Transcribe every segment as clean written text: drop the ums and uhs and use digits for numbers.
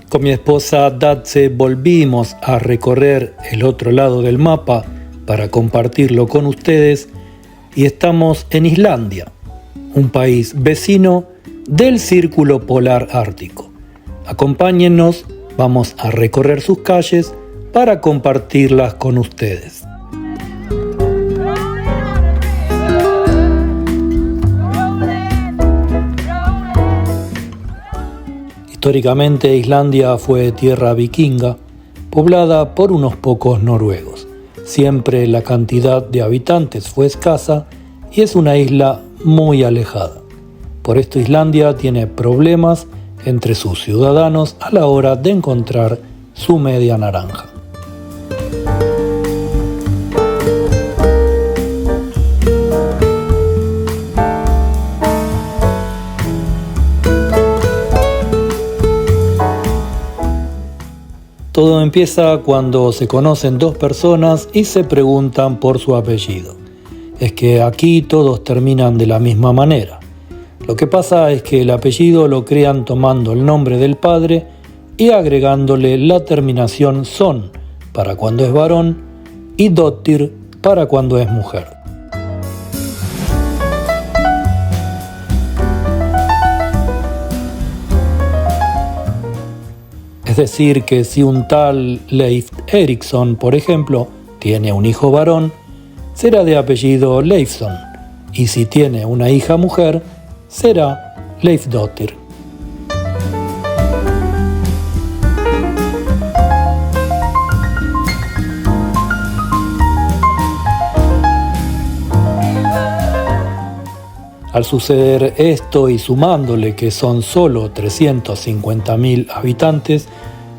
Con mi esposa Datse volvimos a recorrer el otro lado del mapa para compartirlo con ustedes y estamos en Islandia, un país vecino del Círculo Polar Ártico. Acompáñennos, vamos a recorrer sus calles para compartirlas con ustedes. Históricamente Islandia fue tierra vikinga, poblada por unos pocos noruegos. Siempre la cantidad de habitantes fue escasa y es una isla muy alejada. Por esto Islandia tiene problemas entre sus ciudadanos a la hora de encontrar su media naranja. Todo empieza cuando se conocen dos personas y se preguntan por su apellido. Es que aquí todos terminan de la misma manera. Lo que pasa es que el apellido lo crean tomando el nombre del padre y agregándole la terminación son para cuando es varón y dottir para cuando es mujer. Es decir, que si un tal Leif Erikson, por ejemplo, tiene un hijo varón, será de apellido Leifson, y si tiene una hija mujer, será Leifdottir. Al suceder esto y sumándole que son solo 350.000 habitantes,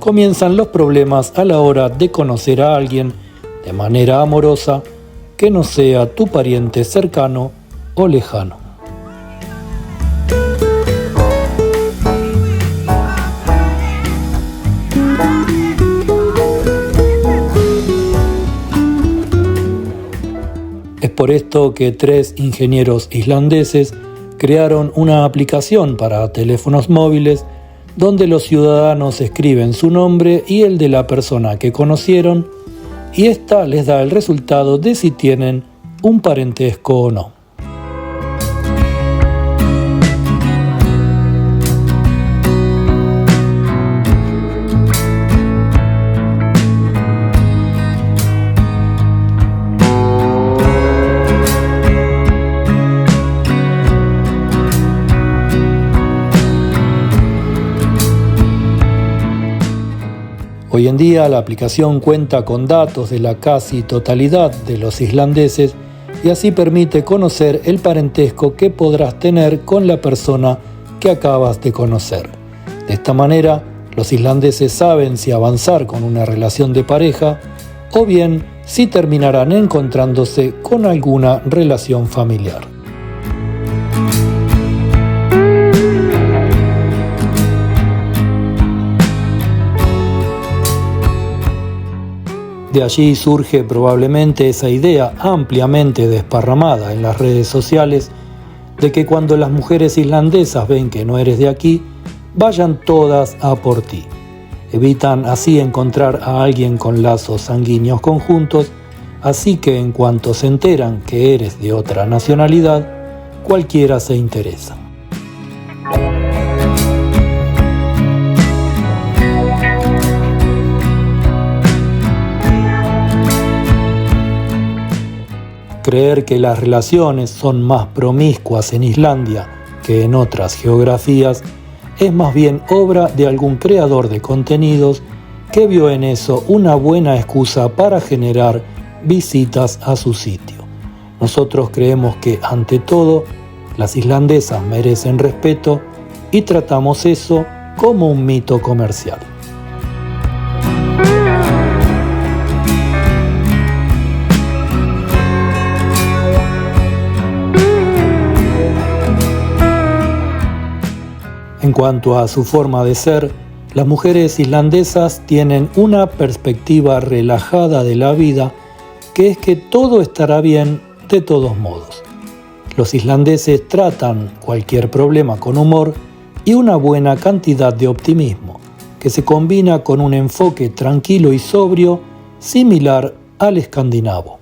comienzan los problemas a la hora de conocer a alguien de manera amorosa que no sea tu pariente cercano o lejano. Es por esto que 3 ingenieros islandeses crearon una aplicación para teléfonos móviles donde los ciudadanos escriben su nombre y el de la persona que conocieron y esta les da el resultado de si tienen un parentesco o no. Hoy en día la aplicación cuenta con datos de la casi totalidad de los islandeses y así permite conocer el parentesco que podrás tener con la persona que acabas de conocer. De esta manera, los islandeses saben si avanzar con una relación de pareja o bien si terminarán encontrándose con alguna relación familiar. De allí surge probablemente esa idea ampliamente desparramada en las redes sociales de que cuando las mujeres islandesas ven que no eres de aquí, vayan todas a por ti. Evitan así encontrar a alguien con lazos sanguíneos conjuntos, así que en cuanto se enteran que eres de otra nacionalidad, cualquiera se interesa. Creer que las relaciones son más promiscuas en Islandia que en otras geografías es más bien obra de algún creador de contenidos que vio en eso una buena excusa para generar visitas a su sitio. Nosotros creemos que, ante todo, las islandesas merecen respeto y tratamos eso como un mito comercial. En cuanto a su forma de ser, las mujeres islandesas tienen una perspectiva relajada de la vida que es que todo estará bien de todos modos. Los islandeses tratan cualquier problema con humor y una buena cantidad de optimismo, que se combina con un enfoque tranquilo y sobrio similar al escandinavo.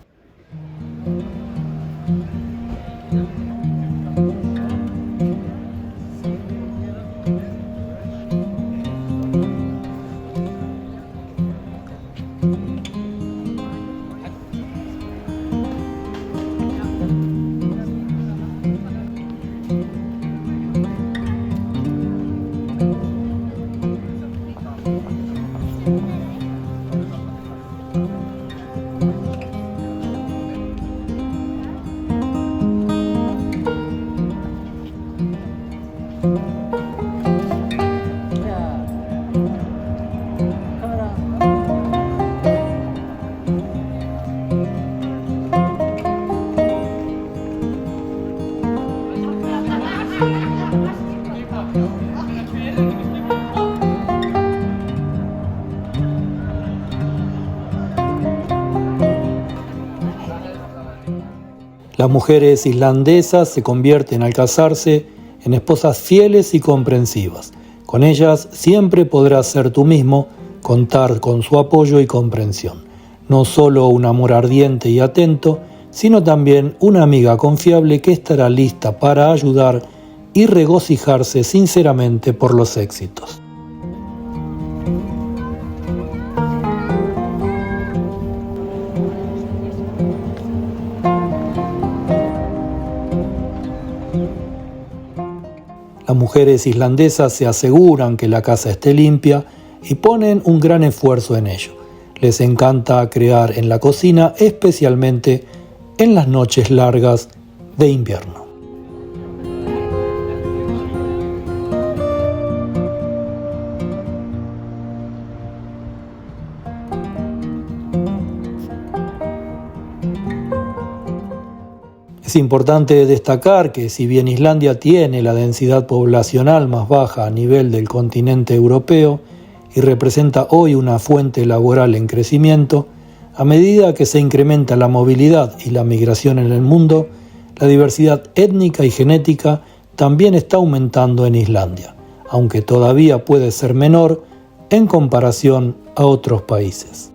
Las mujeres islandesas se convierten al casarse en esposas fieles y comprensivas. Con ellas siempre podrás ser tú mismo, contar con su apoyo y comprensión. No solo un amor ardiente y atento, sino también una amiga confiable que estará lista para ayudar y regocijarse sinceramente por los éxitos. Las mujeres islandesas se aseguran que la casa esté limpia y ponen un gran esfuerzo en ello. Les encanta crear en la cocina, especialmente en las noches largas de invierno. Es importante destacar que si bien Islandia tiene la densidad poblacional más baja a nivel del continente europeo y representa hoy una fuente laboral en crecimiento, a medida que se incrementa la movilidad y la migración en el mundo, la diversidad étnica y genética también está aumentando en Islandia, aunque todavía puede ser menor en comparación a otros países.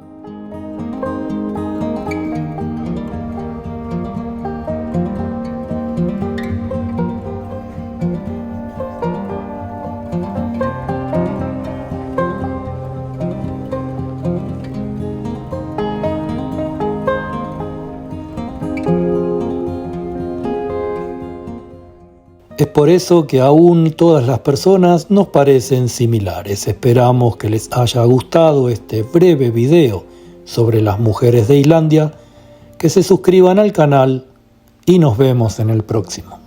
Es por eso que aún todas las personas nos parecen similares. Esperamos que les haya gustado este breve video sobre las mujeres de Islandia, que se suscriban al canal y nos vemos en el próximo.